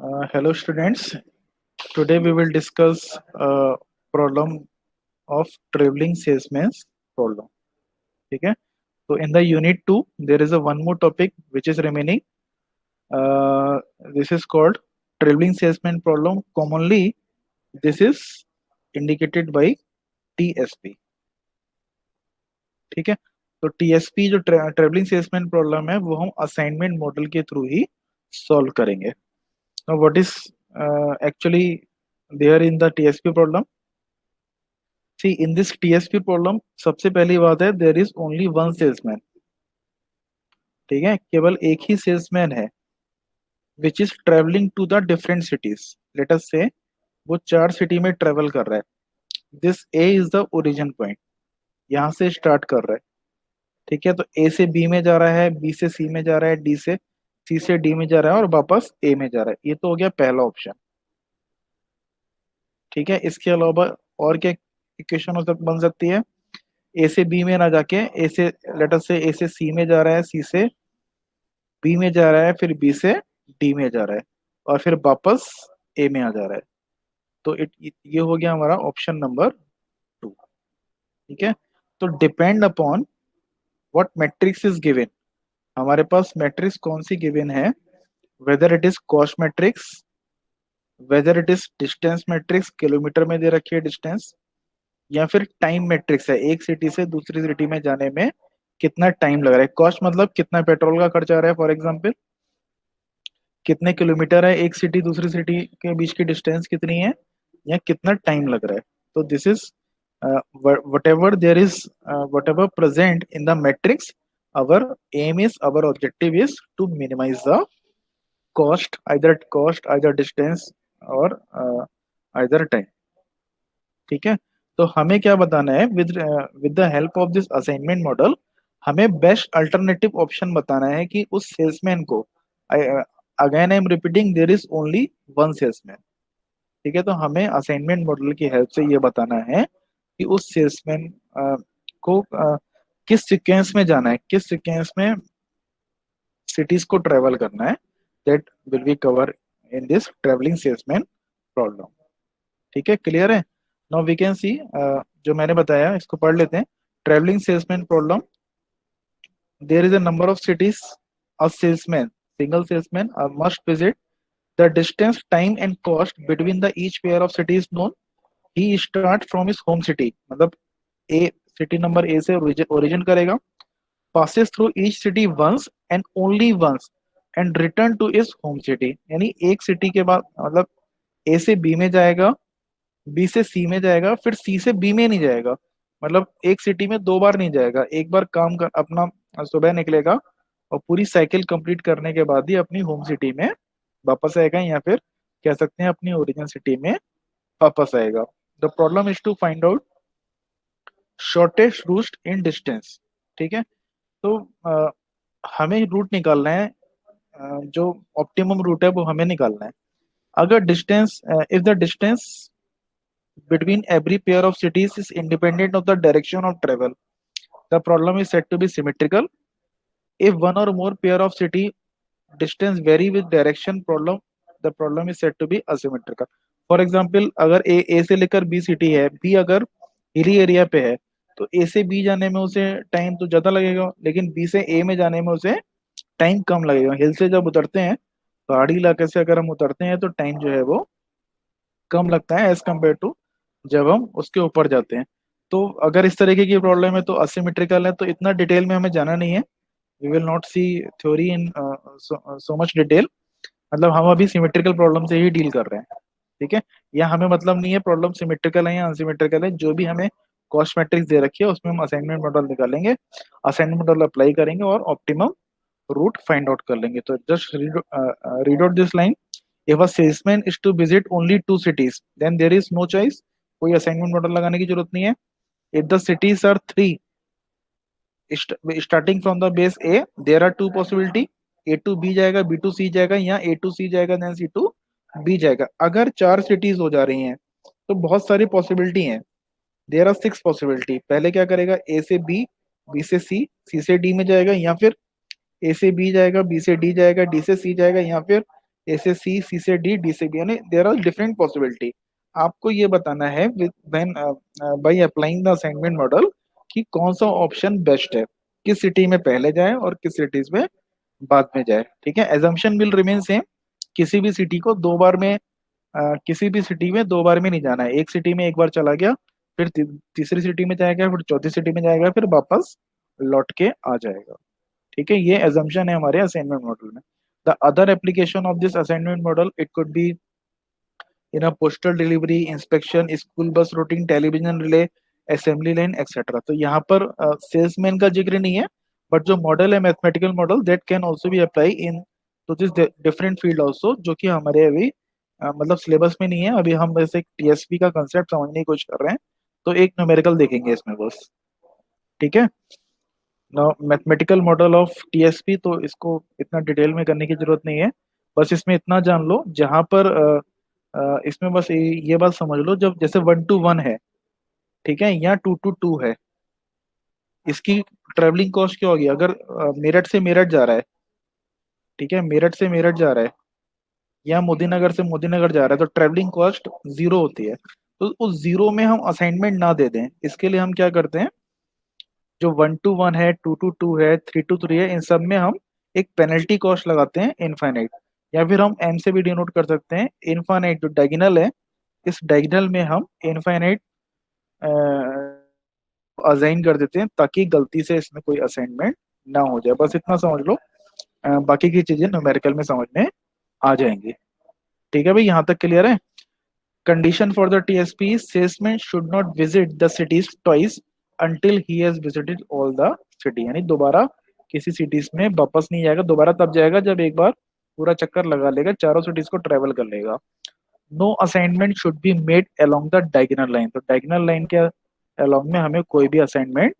Hello students. Today we will discuss problem of traveling salesman's problem. ठीक है. So in the unit 2 there is a one more topic which is remaining. Uh, this is called traveling salesman problem. Commonly this is indicated by TSP. ठीक है. तो TSP जो travelling salesman problem है वो हम assignment model के through ही solve करेंगे. Now what is actually there in the TSP problem? See, in this TSP problem सबसे पहली बात है there is only one salesman. ठीक है, केवल एक ही सेल्समैन है which is traveling to the different cities. Let us say वो 4 सिटी में ट्रेवल कर रहा है. This A is the origin point. यहाँ से स्टार्ट कर रहा है. ठीक है, तो A से B में जा रहा है, B से C में जा रहा है, D से C से D में जा रहा है और वापस A में जा रहा है. ये तो हो गया पहला ऑप्शन. ठीक है, इसके अलावा और क्या इक्वेशन बन सकती है? ए से बी में ना जाके ए से लेटर से ए से सी में जा रहा है, सी से बी में जा रहा है, फिर बी से डी में जा रहा है और फिर वापस ए में आ जा रहा है. तो ये हो गया हमारा ऑप्शन नंबर 2. ठीक है, तो depend upon what matrix is given. हमारे पास मैट्रिक्स कौन सी गिवन है? Whether it is cost matrix, whether it is distance matrix, kilometre में दे रखी है डिस्टेंस, या फिर टाइम मैट्रिक्स है, एक सिटी से दूसरी सिटी में जाने में कितना टाइम लग रहा है. कॉस्ट मतलब कितना पेट्रोल का खर्चा आ रहा है, फॉर एग्जांपल कितने किलोमीटर है एक सिटी दूसरी सिटी के बीच की डिस्टेंस कितनी है, या कितना टाइम लग रहा है. तो this is whatever there is whatever present in the matrix, our aim is, our objective is to minimize the cost, either distance or either time. ठीक है, तो हमें क्या बताना है? With the help of this assignment model हमें best alternative option बताना है कि उस सेल्समैन को, again I am repeating, there is only one salesman. ठीक है, तो हमें असाइनमेंट मॉडल की हेल्प से ये बताना है कि उस सेल्समैन को किस सीक्वेंस में जाना है, किस सीक्वेंस में सिटीज को ट्रेवल करना है. That will be cover in this travelling salesman problem. ठीक है, क्लियर है? नाउ वी कैन सी, जो मैंने बताया इसको पढ़ लेते हैं. Travelling salesman problem. There is a number of cities a salesman, single salesman must visit. The distance, time and cost between the each pair of cities known. He start from his home city, मतलब A city number A से origin करेगा, passes through each city once and only once and return to his home city. यानी एक city के बाद मतलब ए से B में जाएगा, बी से सी में जाएगा, फिर सी से बी में नहीं जाएगा. मतलब एक सिटी में 2 बार नहीं जाएगा. एक बार काम कर अपना सुबह निकलेगा और पूरी साइकिल कंप्लीट करने के बाद ही अपनी होम सिटी में वापस आएगा, या फिर कह सकते हैं अपनी ओरिजिन सिटी में वापस आएगा. The problem is to find out shortest route in distance. ठीक है, तो हमें रूट निकालना है, जो ऑप्टिमम रूट है वो हमें निकालना है. अगर distance, if the distance between every pair of cities is independent of the direction of travel, the problem is said to be symmetrical. If one or more pair of city distance vary with direction, the problem is said to be asymmetrical. For example, अगर A से लेकर B city है, B अगर hilly area पे है तो A से B जाने में उसे टाइम तो ज्यादा लगेगा, लेकिन B से A में जाने में उसे टाइम कम लगेगा. हिल से जब उतरते हैं, पहाड़ी इलाके से अगर हम उतरते हैं तो टाइम जो है वो कम लगता है एज कम्पेयर टू जब हम उसके ऊपर जाते हैं. तो अगर इस तरीके की प्रॉब्लम है तो असिमेट्रिकल है, तो इतना डिटेल में हमें जाना नहीं है. We will not see theory in so much detail. मतलब हम अभी सिमेट्रिकल प्रॉब्लम से ही डील कर रहे हैं. ठीक है, या हमें मतलब नहीं है प्रॉब्लम सिमेट्रिकल है या अनसिमेट्रिकल है, जो भी हमें कॉस्ट मैट्रिक्स दे रखी है उसमें हम असाइनमेंट मॉडल निकालेंगे, असाइनमेंट मॉडल अप्लाई करेंगे और ऑप्टिमम रूट फाइंड आउट कर लेंगे. तो just read out this line. If a salesman is to visit only 2 cities, then there is no choice. कोई असाइनमेंट मॉडल लगाने की जरूरत नहीं है. If the cities are 3, starting from the base A, there are 2 possibility. A to B जाएगा, B to C जाएगा, या A to C जाएगा, then C to B जाएगा. अगर 4 cities हो जा रही हैं तो बहुत सारी पॉसिबिलिटी हैं. There are 6 possibility. पहले क्या करेगा? A से B, B से C, C से D में जाएगा, या फिर A से B जाएगा, B से D जाएगा, D से C जाएगा, या फिर ए से सी, सी से डी, डी से बी, यानी देयर आर डिफरेंट पॉसिबिलिटी। आपको ये बताना है with when by applying the assignment model कि कौन सा ऑप्शन बेस्ट है, किस सिटी में पहले जाए और किस सिटीज में बाद में जाए। ठीक है, एजम्पशन विल रिमेन सेम। किसी भी सिटी को दो बार में किसी भी सिटी में दो बार में नहीं जाना है। एक सिटी में एक बार चला गया, फिर तीसरी सिटी में जाएगा, फिर चौथी सिटी में जाएगा, फिर वापस लौट के आ जाएगा। ठीक है, ये एजम्पशन है हमारे असाइनमेंट मॉडल में। The other application of this assignment model, it could be in a postal delivery, inspection, school bus routing, television relay, assembly line etcetera. तो यहाँ पर सेल्समैन का जिक्र नहीं है, बट जो मॉडल है mathematical model, that can also be apply into this different field also, जो कि हमारे अभी मतलब सिलेबस में नहीं है। अभी हम वैसे टीएसपी का कंसेप्ट समझने की कोशिश कर रहे हैं, तो एक न्यूमेरिकल देखेंगे इसमें बस। ठीक है, now mathematical model of TSP, तो इसको इतना डिटेल में करने की जरूरत नहीं है। बस इसमें इतना जान लो, जहां पर इसमें बस ये बात समझ लो, जब जैसे 1 to 1 है, ठीक है, या 2 to 2 है, इसकी ट्रेवलिंग कॉस्ट क्या होगी? अगर मेरठ से मेरठ जा रहा है, ठीक है, मेरठ से मेरठ जा रहा है, या मोदीनगर से मोदीनगर जा रहा है, तो ट्रेवलिंग कॉस्ट 0 होती है। तो उस 0 में हम असाइनमेंट ना दे दें, इसके लिए हम क्या करते हैं, जो 1 to 1 है, 2 to 2 है, 3 to 3 है, इन सब में हम एक पेनल्टी कॉस्ट लगाते हैं इनफाइनाइट, या फिर हम एम से भी डिनोट कर सकते हैं। इनफाइनाइट जो डायगोनल है, इस डायगोनल में हम इनफाइनाइट असाइन कर देते हैं, ताकि गलती से इसमें कोई असाइनमेंट ना हो जाए। बस इतना समझ लो, बाकी की चीजें न्यूमेरिकल में समझ में आ जाएंगी। ठीक है भाई, यहाँ तक क्लियर है? Condition for the TSP, salesman should not visit the cities twice until he has visited all the city, यानी दोबारा किसी सिटीज में वापस नहीं जाएगा। दोबारा तब जाएगा जब एक बार पूरा चक्कर लगा लेगा, चारों सिटीज को ट्रेवल कर लेगा। No assignment should be made along the diagonal line, तो डायगोनल लाइन के अलोंग में हमें कोई भी असाइनमेंट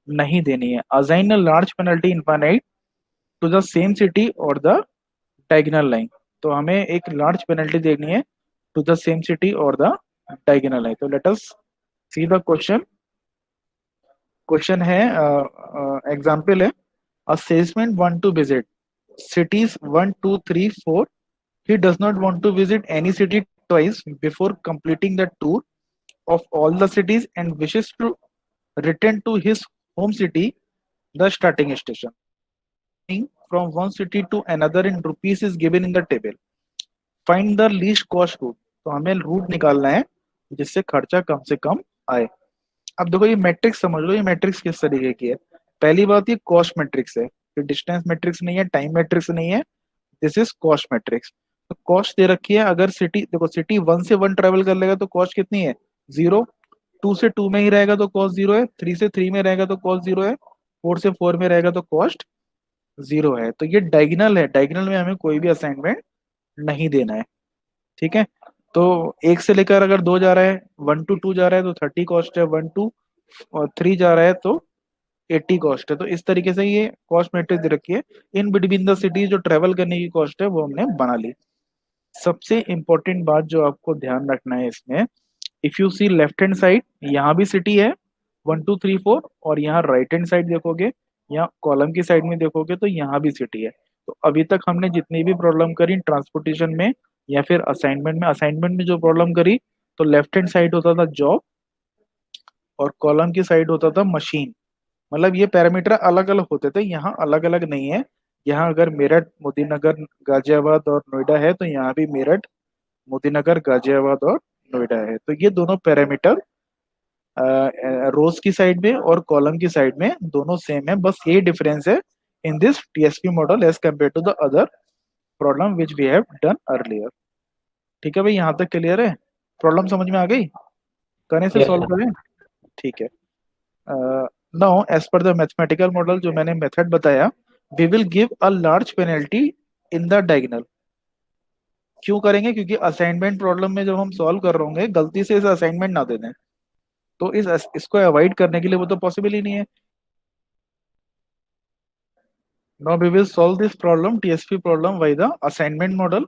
नहीं देनी है। Assign a large penalty infinite to the same city or the diagonal line, तो हमें एक लार्ज पेनल्टी देनी है to the same city or the diagonal line. तो let us see the question. Question है, एग्जाम्पल है, a salesman want to visit cities 1 2 3 4, he does not want to visit any city twice before completing the tour of all the cities and wishes to return to his home city, the starting station. From one city to another in rupees is given in the table. Find the least cost route. तो हमें root निकालना है जिससे खर्चा कम से कम आए। अब देखो, ये मैट्रिक्स समझ लो, ये मैट्रिक्स किस तरीके की है। पहली बात, ये कॉस्ट मैट्रिक्स है, ये डिस्टेंस मैट्रिक्स नहीं है, टाइम मैट्रिक्स नहीं है, दिस इज कॉस्ट मैट्रिक्स। तो कॉस्ट दे रखी है, अगर सिटी देखो, सिटी 1 से 1 ट्रेवल कर लेगा तो कॉस्ट कितनी है? 0। 2 से 2 में ही रहेगा तो कॉस्ट 0 है, 3 से 3 में रहेगा तो कॉस्ट 0 है, 4 से 4 में रहेगा तो कॉस्ट 0 है। तो ये डायगोनल है, डायगोनल में हमें कोई भी असाइनमेंट नहीं देना है। ठीक है, तो एक से लेकर अगर 2 जा रहा है, 1 to 2 जा रहा है तो 30 कॉस्ट है, 1 to 3 जा रहा है तो 80 कॉस्ट है। तो इस तरीके से ये कॉस्ट मैट्रिक्स दे रखी है। इन बिटवीन द सिटी जो ट्रेवल करने की कॉस्ट है वो हमने बना ली। सबसे इंपॉर्टेंट बात जो आपको ध्यान रखना है इसमें, if you see left hand side, यहाँ भी सिटी है 1 2 3 4, और यहाँ राइट हैंड साइड देखोगे, यहाँ कॉलम की साइड में देखोगे तो यहाँ भी सिटी है। तो अभी तक हमने जितनी भी प्रॉब्लम करी ट्रांसपोर्टेशन में या फिर असाइनमेंट में जो प्रॉब्लम करी, तो लेफ्ट हैंड साइड होता था जॉब और कॉलम की साइड होता था मशीन। मतलब ये पैरामीटर अलग अलग होते थे, यहाँ अलग अलग नहीं है। यहाँ अगर मेरठ, मोदीनगर, गाजियाबाद और नोएडा है, तो यहाँ भी मेरठ, मोदीनगर, गाजियाबाद और नोएडा है। तो ये दोनों पैरामीटर रोज की साइड में और कॉलम की साइड में दोनों सेम है, बस ये डिफरेंस है in this TSP model as compare to the other problem which we have done earlier. ठीक है भाई, यहाँ तक क्लियर है? प्रॉब्लम समझ में आ गई? करने से यस सॉल्व सर। करें? ठीक है। Now as per the mathematical model जो मैंने मेथड बताया, we will give a large penalty in the diagonal. क्यों करेंगे? क्योंकि असाइनमेंट प्रॉब्लम में जब हम सॉल्व कर रहे होंगे, गलती से इस असाइनमेंट ना दे दें, तो इसको अवॉइड करने के लिए वो तो पॉसिबल ही नहीं है। Now we will solve this problem, TSP problem, by the assignment model.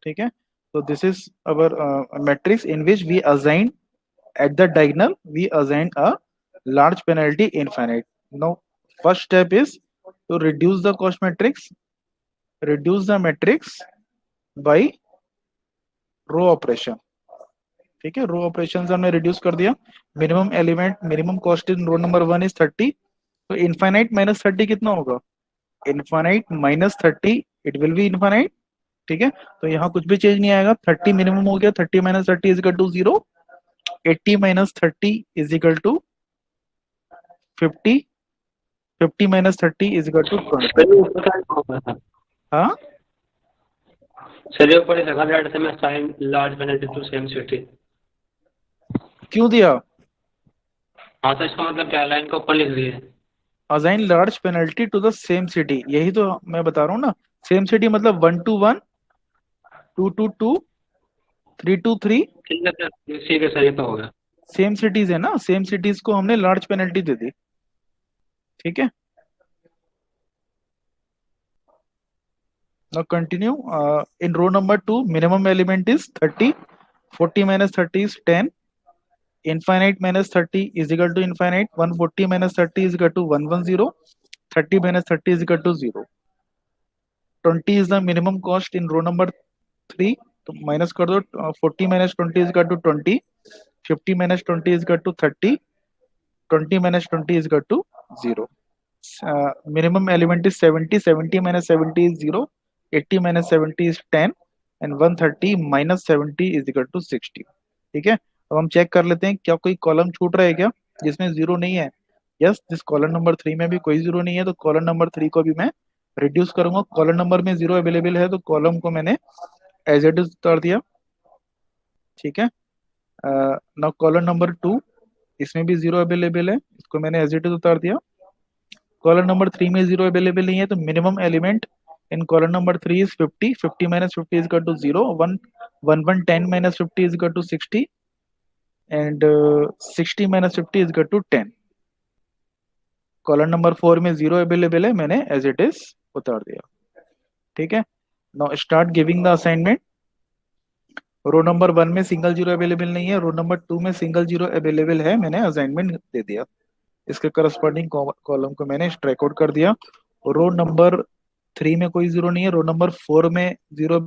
ठीक है, तो this is our matrix in which we assign at the diagonal we assign a large penalty infinite. Now first step is to reduce the cost matrix, reduce the matrix, by row operation. ठीक है, row operation से हमने reduce कर दिया। Minimum element, minimum cost in row number 1 is 30, तो infinite minus 30 कितना होगा? Infinite minus 30, it will be infinite. ठीक है, तो यहाँ कुछ भी चेंज नहीं आएगा, 30 मिनिमम हो गया, 30 minus 30 is equal to 0, 80 minus 30 is equal to 50, 50 minus 30 is equal to 20। Sir ये ऊपर का क्या होगा सर? हाँ, सर ये ऊपर लगा रेड से मैं sign large penalty to same city. क्यों दिया? हाँ सर, इसका मतलब क्या, लाइन को ऊपर लिख दिए। Assign large penalty to the same city, यही तो मैं बता रहा हूँ ना। सेम सिटी मतलब 1 to 1, 2 to 2, 3 to 3। ठीक है सर, ठीक है सर, ये तो हो गया। सेम सिटीज है ना, सेम सिटीज को हमने लार्ज पेनल्टी दे दी। ठीक है, now continue. In row number 2 minimum element is 30, 40 minus 30 is 10, infinite minus 30 is equal to infinite, 140 minus 30 is equal to 110, 30 minus 30 is equal to 0, 20 is the minimum cost in row number 3, तो minus कर दो, 40 minus 20 is equal to 20, 50 minus 20 is equal to 30, 20 minus 20 is equal to 0। Minimum element is 70, 70 minus 70 is 0, 80 minus 70 is 10, and 130 minus 70 is equal to 60। ठीक है, अब हम check कर लेते हैं क्या कोई कॉलम छूट रहा है क्या जिसमें जीरो नहीं है। यस, जिस कॉलम नंबर 3 में भी कोई जीरो नहीं है, तो कॉलम नंबर 3 को भी मैं रिड्यूस करूंगा। कॉलम नंबर में जीरो अवेलेबल है, तो कॉलम को मैंने एज इट इज उतार दिया। ठीक है, नाउ कॉलम नंबर 2, इसमें भी जीरो अवेलेबल है, इसको मैंने एज इट इज उतार दिया। कॉलम नंबर 3 में जीरो अवेलेबल नहीं है, तो minimum element in column number 3 is 50, 50 minus 50 is equal to 0, 10 minus 50 is equal to 60, and 60 minus 50 is equal to 10। Column number 4 में जीरो अवेलेबल है, मैंने एज इट इज उतार दिया। ठीक है, now start giving the assignment. Row number 1 में single zero available नहीं है, रो नंबर 2 में सिंगल जीरो अवेलेबल है, मैंने असाइनमेंट दे दिया। इसके करस्पॉन्डिंग कॉलम को मैंने स्ट्राइक आउट कर दिया। रो नंबर 3 में कोई जीरो नहीं है, रो नंबर 4 में जीरो।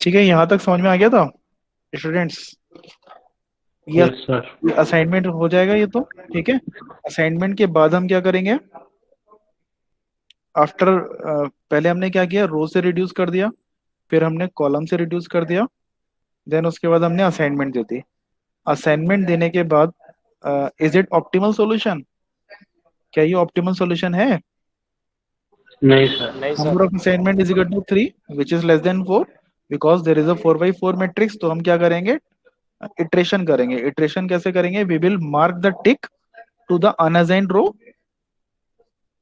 ठीक है, यहाँ तक समझ में आ गया था स्टूडेंट्स? ये यस सर। असाइनमेंट हो जाएगा ये तो। ठीक है, असाइनमेंट के बाद हम क्या करेंगे? आफ्टर पहले हमने क्या किया, रो से रिड्यूस कर दिया, फिर हमने कॉलम से रिड्यूस कर दिया, देन उसके बाद हमने असाइनमेंट दे दी। असाइनमेंट देने के बाद इज इट ऑप्टिमल सॉल्यूशन? क्या ये ऑप्टिमल सॉल्यूशन है? नहीं sir. Number of assignment is equal to 3 which is less than 4, because there is a 4 by 4 matrix. तो हम क्या करेंगे, इटरेशन करेंगे। इटरेशन कैसे करेंगे? We will mark the tick to the unassigned row.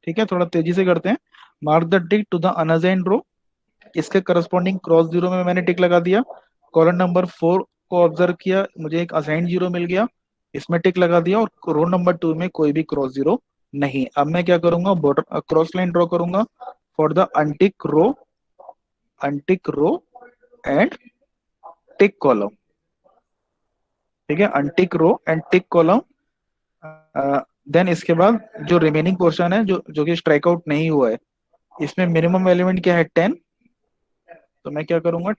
ठीक है, थोड़ा तेजी से करते हैं। Mark the tick to the unassigned row, इसके करस्पॉन्डिंग क्रॉस जीरो में मैंने टिक लगा दिया। कॉलम नंबर 4 को ऑब्जर्व किया, मुझे एक असाइंड जीरो मिल गया, इसमें टिक लगा दिया, और रो नंबर 2 में कोई भी क्रॉस जीरो नहीं। अब मैं क्या करूंगा, बॉर्डर क्रॉस लाइन ड्रॉ करूंगा for the untick row, untick row and tick column. ठीक है, untick row and tick column. Then इसके बाद जो रिमेनिंग पोर्शन है, जो जो कि स्ट्राइक आउट नहीं हुआ है, इसमें मिनिमम एलिमेंट क्या है, 10। तो मैं क्या करूंगा,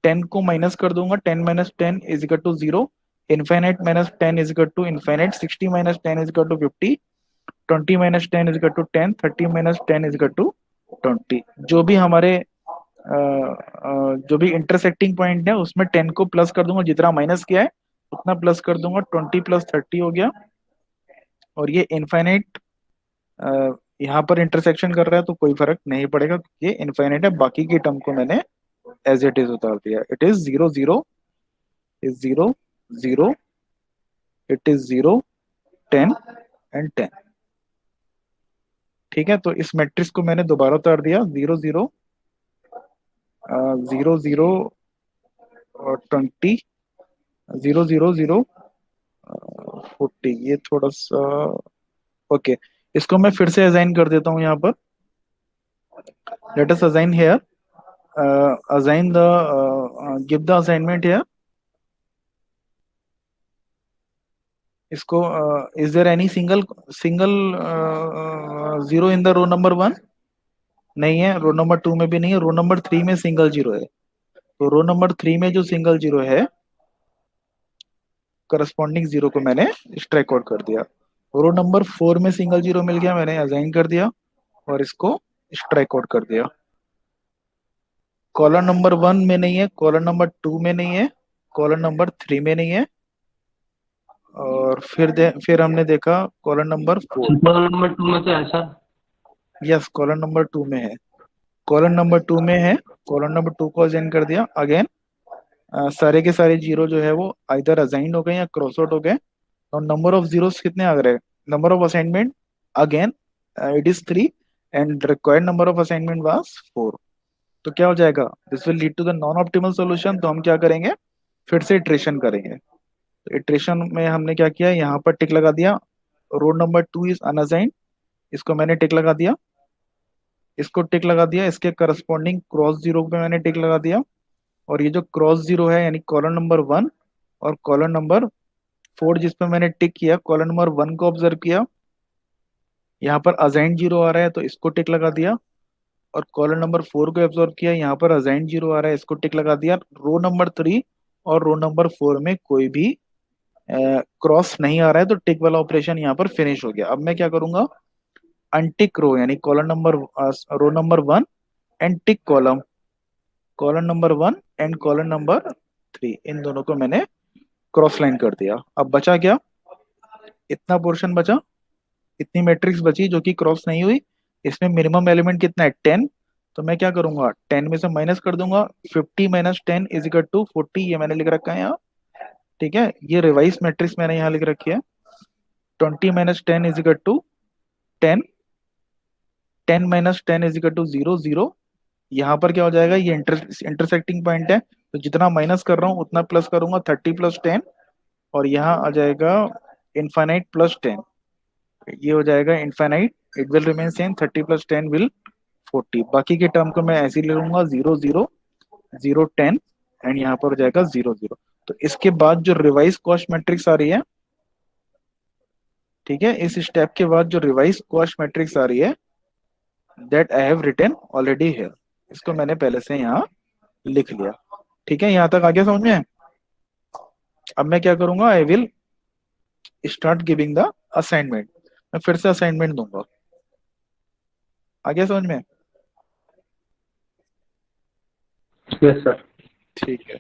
10 को माइनस कर दूंगा, 10 - 10 is equal to 0, infinite -10 is equal to infinite, 60 - 10 is equal to 50, 20 - 10 is equal to 10, 30 - 10 is equal to 20। जो भी हमारे जो भी इंटरसेक्टिंग पॉइंट है उसमें 10 को प्लस कर दूंगा, जितना माइनस किया है उतना प्लस कर दूंगा, 20 + 30 हो गया। और ये इनफाइनाइट यहाँ पर इंटरसेक्शन कर रहा है, तो कोई फर्क नहीं पड़ेगा, ये इनफाइनाइट है। बाकी की टर्म को मैंने एज इट इज उतार दिया। It is 0 0 is 0 0, it is 0 10 and 10। ठीक है, तो इस मैट्रिक्स को मैंने दोबारा उतार दिया, 0 0 0 0 और 20, 0 0 0 40। ये थोड़ा सा ओके, इसको मैं फिर से असाइन कर देता हूँ यहाँ पर। Let us assign here, assign the give the assignment here. इसको is there any single zero in the row number 1? नहीं है, रो नंबर 2 में भी नहीं है, रो नंबर 3 में सिंगल जीरो है। तो रो नंबर 3 में जो सिंगल जीरो है, करस्पॉन्डिंग जीरो को मैंने स्ट्राइक आउट कर दिया। रो नंबर 4 में सिंगल जीरो मिल गया, मैंने असाइन कर दिया और इसको स्ट्राइक आउट कर दिया। कॉलम नंबर 1 में नहीं है, कॉलम नंबर 2 में नहीं है, कॉलम नंबर 3 में नहीं है, और फिर हमने देखा कॉलम नंबर 4। कॉलम नंबर 2 में तो है सर। यस, कॉलम नंबर 2 में है, कॉलम नंबर 2 में है। कॉलम नंबर 2 को असाइन कर दिया अगेन। सारे के सारे जीरो जो है वो आइदर असाइन हो गए या क्रॉस आउट हो गए। और नंबर ऑफ जीरोस कितने आ गए? Number of assignment again it is 3 and required number of assignment was 4। तो क्या हो जाएगा? This will lead to the non optimal solution. तो हम क्या करेंगे, फिर से इटरेशन करेंगे। तो इटरेशन में हमने क्या किया, यहाँ पर टिक लगा दिया, रोड नंबर 2 इज अनअसाइंड, इसको मैंने टिक लगा दिया, इसको टिक लगा दिया, इसके करस्पॉन्डिंग क्रॉस जीरो पे मैंने टिक लगा दिया। और ये जो क्रॉस जीरो है यानी कॉलम नंबर 1 और कॉलम नंबर 4 जिस पे मैंने टिक किया, कॉलम नंबर 1 को ऑब्जर्व किया, यहाँ पर असाइंड जीरो आ रहा है तो इसको टिक लगा दिया। और कॉलम नंबर 4 को ऑब्जर्व किया, यहाँ पर असाइंड जीरो आ रहा है, इसको टिक लगा दिया। रो नंबर 3 और रो नंबर 4 में कोई भी क्रॉस नहीं आ रहा है, तो टिक वाला ऑपरेशन यहाँ पर फिनिश हो गया। अब मैं क्या करूंगा, अनटिक रो यानी column number row number 1 and tick column, column number 1 and column number 3, इन दोनों को मैंने क्रॉस लाइन कर दिया। अब बचा क्या, इतना पोर्शन बचा, इतनी मैट्रिक्स बची जो कि क्रॉस नहीं हुई। इसमें मिनिमम एलिमेंट कितना है, 10। तो मैं क्या करूंगा, 10 में से माइनस कर दूंगा, 50 माइनस 10 इज इक्वल टू 40, ये मैंने लिख रखा है यहाँ। ठीक है, ये रिवाइज मैट्रिक्स मैंने यहाँ लिख रखी है। 20 minus 10 is equal to 10, 10 minus 10 is equal to 0 0। यहाँ पर क्या हो जाएगा, ये इंटरसेक्टिंग पॉइंट है, तो जितना माइनस कर रहा हूँ उतना प्लस करूंगा, 30 प्लस 10, और यहाँ आ जाएगा इनफाइनाइट प्लस 10, ये हो जाएगा infinite. It will remain same, 30 plus 10 will 40। बाकी के टर्म को मैं ऐसे ही ले लूंगा, 0 0 0 10, एंड यहाँ पर हो जाएगा 0 0। तो इसके बाद जो रिवाइज कॉस्ट मैट्रिक्स आ रही है, ठीक है, इस स्टेप के बाद जो रिवाइज कॉस्ट मैट्रिक्स आ रही है, that I have written already here, इसको मैंने पहले से यहाँ लिख लिया। ठीक है, यहाँ तक आ गया समझ में? अब मैं क्या करूंगा, I will start giving the assignment. मैं फिर से असाइनमेंट दूंगा। आ गया समझ में? Yes sir. ठीक है,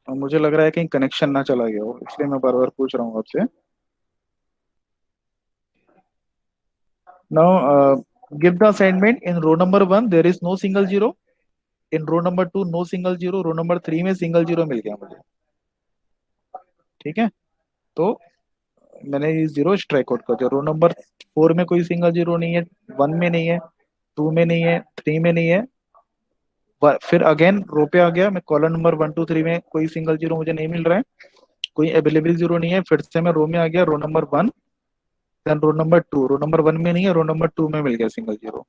और मुझे लग रहा है कहीं कनेक्शन ना चला गया हो, इसलिए मैं बार बार पूछ रहा हूँ आपसे। Now give the assignment. In row number 1 there is no single zero, in row number 2 no single zero, row number 3 में सिंगल जीरो मिल गया मुझे। ठीक है, तो मैंने ये जीरो स्ट्राइक आउट कर दिया। रो नंबर 4 में कोई सिंगल जीरो नहीं है, 1 में नहीं है, 2 में नहीं है, 3 में नहीं है। फिर अगेन रो पे आ गया, मैं कॉलम नंबर 1 2 3 में कोई सिंगल जीरो मुझे नहीं मिल रहा है, कोई अवेलेबल जीरो नहीं है। फिर से मैं रो में आ गया, row number 1, then row number 2, row number 1 में नहीं है, रो नंबर 2 में मिल गया सिंगल जीरो,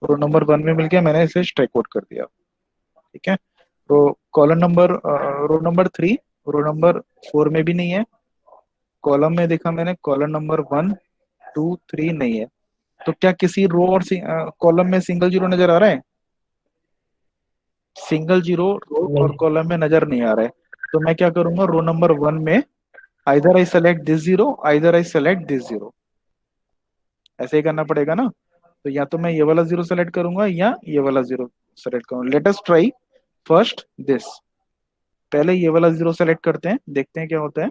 रो नंबर 1 में मिल गया, मैंने इसे स्ट्राइक आउट कर दिया। ठीक है, तो column number row number 3, row number 4 में भी नहीं है, कॉलम में देखा मैंने, कॉलम नंबर 1 2 3 नहीं है। तो क्या किसी रो और कॉलम में सिंगल जीरो नजर आ रहा है? सिंगल जीरो रो और नहीं। कॉलम में नजर नहीं आ रहा है। तो मैं क्या करूंगा, रो नंबर 1 में either I select this zero, either I select this zero, ऐसे ही करना पड़ेगा ना। तो या तो मैं ये वाला जीरो सेलेक्ट करूंगा या ये वाला जीरो सेलेक्ट करूंगा। Late us try first this, पहले ये वाला जीरो सेलेक्ट करते हैं, देखते हैं क्या होता है।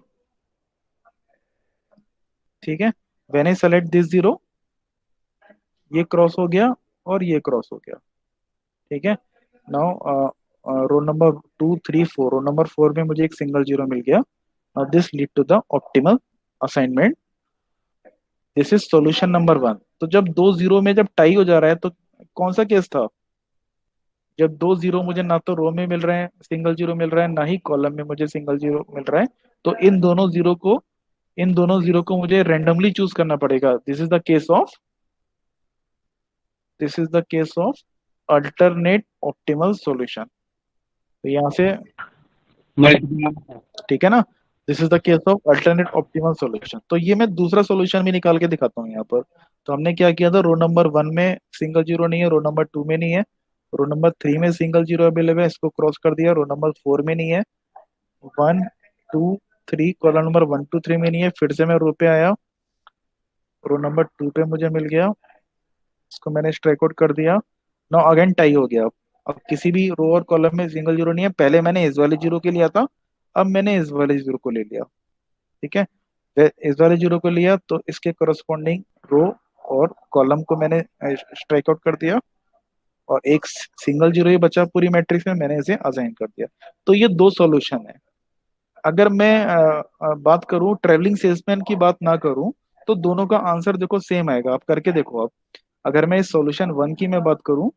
ठीक है, when I select this zero, ये क्रॉस हो गया और ये क्रॉस हो गया। ठीक है, now roll number 2 3 4, roll number 4 में मुझे एक सिंगल जीरो मिल गया। Now this lead to the optimal assignment, this is solution number 1। तो जब दो जीरो में जब टाई हो जा रहा है तो कौन सा केस था, जब दो जीरो मुझे ना तो रो में मिल रहे हैं सिंगल जीरो मिल रहा है, ना ही कॉलम में मुझे सिंगल जीरो मिल रहा है। तो इन दोनों जीरो को मुझे रेंडमली चूज करना पड़ेगा। This is the case of alternate optimal solution. तो यहाँ से, मल्टीपल। ठीक है ना, this is the case of alternate optimal solution. तो ये मैं दूसरा सॉल्यूशन भी निकाल के दिखाता हूँ यहाँ पर। तो हमने क्या किया था, रो नंबर 1 में सिंगल जीरो नहीं है, रो नंबर 2 में नहीं है, रो नंबर 3 में सिंगल जीरो अवेलेबल है, इसको क्रॉस कर दिया। रो नंबर 4 में नहीं है, 1 2 3 कॉलम नंबर 1 2 3 में नहीं है, फिर से मैं रो पे आया, रो नंबर 2 पे मुझे मिल गया, इसको मैंने स्ट्राइक आउट कर दिया। नाउ अगेन टाई हो गया। अब किसी भी रो और कॉलम में सिंगल जीरो नहीं है, पहले मैंने इस वाले जीरो के लिया था, अब मैंने इस वाले जीरो को ले लिया। ठीक है, इस वाले जीरो को लिया तो इसके करस्पॉन्डिंग रो और कॉलम को मैंने स्ट्राइक आउट कर दिया, और एक सिंगल जीरो ही बचा पूरी मैट्रिक्स में, मैंने इसे असाइन कर दिया। तो ये दो सॉल्यूशन है। अगर मैं बात करूं, ट्रेवलिंग सेल्समैन की बात ना करूं, तो दोनों का आंसर देखो सेम आएगा। आप करके देखो। आप अगर मैं इस सॉल्यूशन 1 की मैं बात करूं,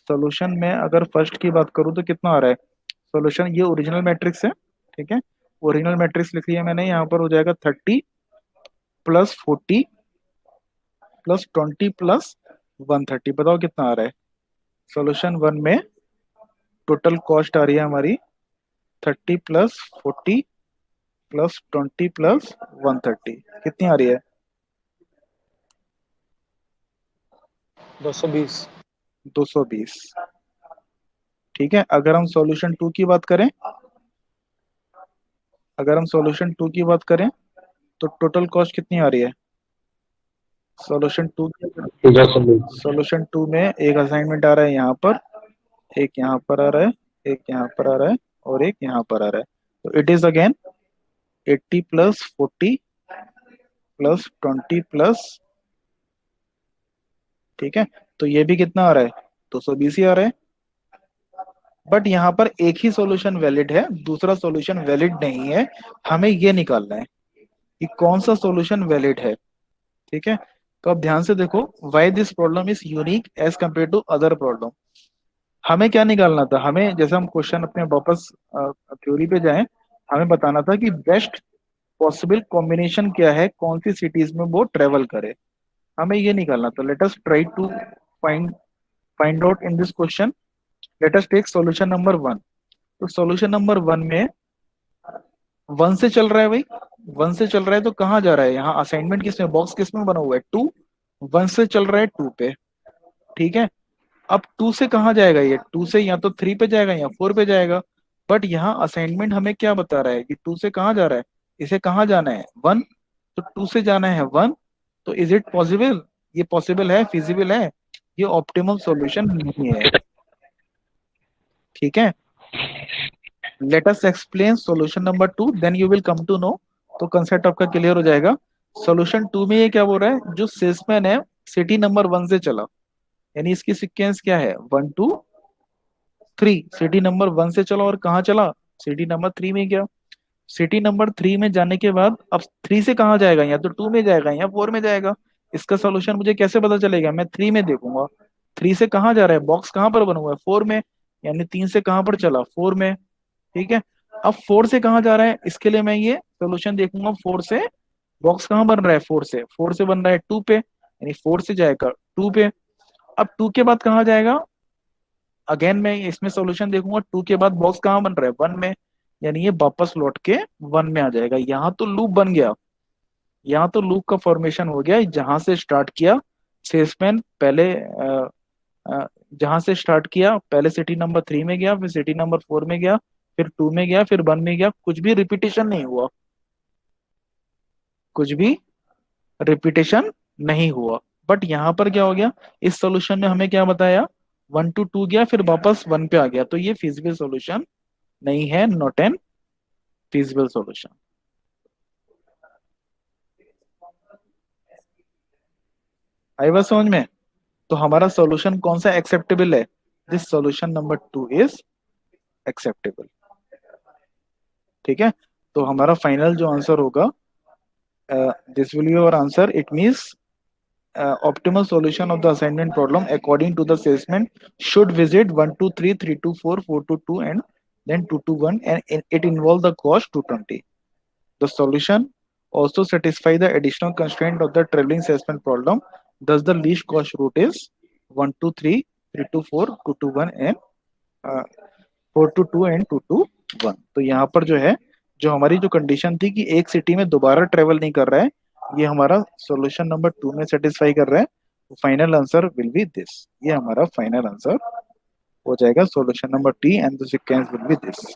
सॉल्यूशन में अगर फर्स्ट की बात करूं तो कितना आ रहा है सॉल्यूशन, ये ओरिजिनल मैट्रिक्स है। ठीक है, ओरिजिनल मैट्रिक्स लिख लिया मैंने, यहाँ पर हो जाएगा 30 + 40 + 20 + 130। बताओ कितना आ रहा है। सॉल्यूशन 1 में टोटल कॉस्ट आ रही है हमारी 30 + 40 + 20 + 130। कितनी आ रही है? 220। 220। ठीक है, अगर हम सॉल्यूशन 2 की बात करें, अगर हम सॉल्यूशन 2 की बात करें तो टोटल कॉस्ट कितनी आ रही है सॉल्यूशन 2 की? 220। सॉल्यूशन 2 में एक असाइनमेंट आ रहा है यहाँ पर, एक यहाँ पर आ रहा है, एक यहाँ पर आ रहा है, और एक यहाँ पर आ रहा है। तो इट इज अगेन 80 + 40 + 20 +, ठीक है, तो ये भी कितना आ रहा है 220 ही आ रहा है। बट यहाँ पर एक ही सॉल्यूशन वैलिड है, दूसरा सॉल्यूशन वैलिड नहीं है। हमें ये निकालना है कि कौन सा सॉल्यूशन वैलिड है। ठीक है, तो अब ध्यान से देखो, why this problem is unique as compare to other problem. हमें क्या निकालना था, हमें जैसे हम क्वेश्चन अपने वापस थ्योरी पे जाएं, हमें बताना था कि बेस्ट पॉसिबल कॉम्बिनेशन क्या है, कौन सी सिटीज में वो ट्रेवल करे, हमें ये निकालना था। Let us try to find find out in this question. Let us take solution number 1। तो सॉल्यूशन नंबर 1 में 1 से चल रहा है भाई, 1 से चल रहा है तो कहाँ जा रहा है, यहाँ असाइनमेंट किसमें, बॉक्स किसमें बना हुआ है 2, 1 से चल रहा है 2 पे। ठीक है, अब 2 से कहाँ जाएगा, ये 2 से या तो 3 पे जाएगा या 4 पे जाएगा। बट यहाँ असाइनमेंट हमें क्या बता रहा है कि 2 से कहाँ जा रहा है, इसे कहाँ जाना है 1, तो 2 से जाना है 1। तो इज इट पॉसिबल, ये पॉसिबल है, फिजिबल है, ये ऑप्टिमम सॉल्यूशन नहीं है। ठीक है, let us explain solution number 2, then you will come to know. तो कंसेप्ट आपका क्लियर हो जाएगा। सॉल्यूशन 2 में ये क्या बोल रहा है, जो सेल्समैन है सिटी नंबर 1 से चला, यानी इसकी सीक्वेंस क्या है 1 2 3, सिटी नंबर 1 से चला और कहाँ चला, सिटी नंबर 3 में गया। सिटी नंबर 3 में जाने के बाद अब 3 से कहाँ जाएगा, या तो 2 में जाएगा या 4 में जाएगा। इसका सोल्यूशन मुझे कैसे पता चलेगा, मैं 3 में देखूंगा 3 से कहाँ जा रहा है, बॉक्स कहाँ पर बना हुआ है 4 में, यानी 3 से कहाँ पर चला 4 में। ठीक है, अब 4 से कहाँ जा रहा है, इसके लिए मैं ये सोल्यूशन देखूंगा 4 से, बॉक्स कहाँ बन रहा है 4 से बन रहा है 2 पे, यानी 4 से जाएगा 2 पे। अब 2 के बाद कहाँ जाएगा, अगेन मैं इसमें सॉल्यूशन देखूंगा 2 के बाद बॉक्स कहाँ बन रहा है 1 में, यानी ये वापस लौट के 1 में आ जाएगा। यहाँ तो लूप बन गया, यहाँ तो लूप का फॉर्मेशन हो गया। जहां से स्टार्ट किया सेल्समैन पहले, जहां से स्टार्ट किया पहले सिटी नंबर 3 में गया, फिर सिटी नंबर 4 में गया, फिर 2 में गया, फिर 1 में गया, कुछ भी रिपीटेशन नहीं हुआ, कुछ भी रिपीटेशन नहीं हुआ। बट यहाँ पर क्या हो गया, इस सॉल्यूशन ने हमें क्या बताया 1 to 2 गया, फिर वापस 1 पे आ गया, तो ये फिजिबल सॉल्यूशन नहीं है, नॉट एन फिजिबल सॉल्यूशन। आई बात समझ में? तो हमारा सॉल्यूशन कौन सा एक्सेप्टेबल है, this solution number 2 is acceptable. ठीक है, तो हमारा फाइनल जो आंसर होगा, this will be our answer. It means optimal solution of the assignment problem according to the salesman should visit 1 to 3, 3 to 4, 4 to 2, and then 2 to 1, and it involve the cost 220. The solution also satisfy the additional constraint of the traveling salesman problem. Thus the least cost route is 1 to 3, 3 to 4, 2 to 1, and 4 to 2 and 2 to 1। तो यहाँ पर जो है जो हमारी जो condition थी कि एक सिटी में दोबारा ट्रेवल नहीं कर रहा है, ये हमारा सॉल्यूशन नंबर 2 में सेटिस्फाई कर रहा है। Final answer will be this, ये हमारा फाइनल आंसर हो जाएगा solution number T and the sequence will be this.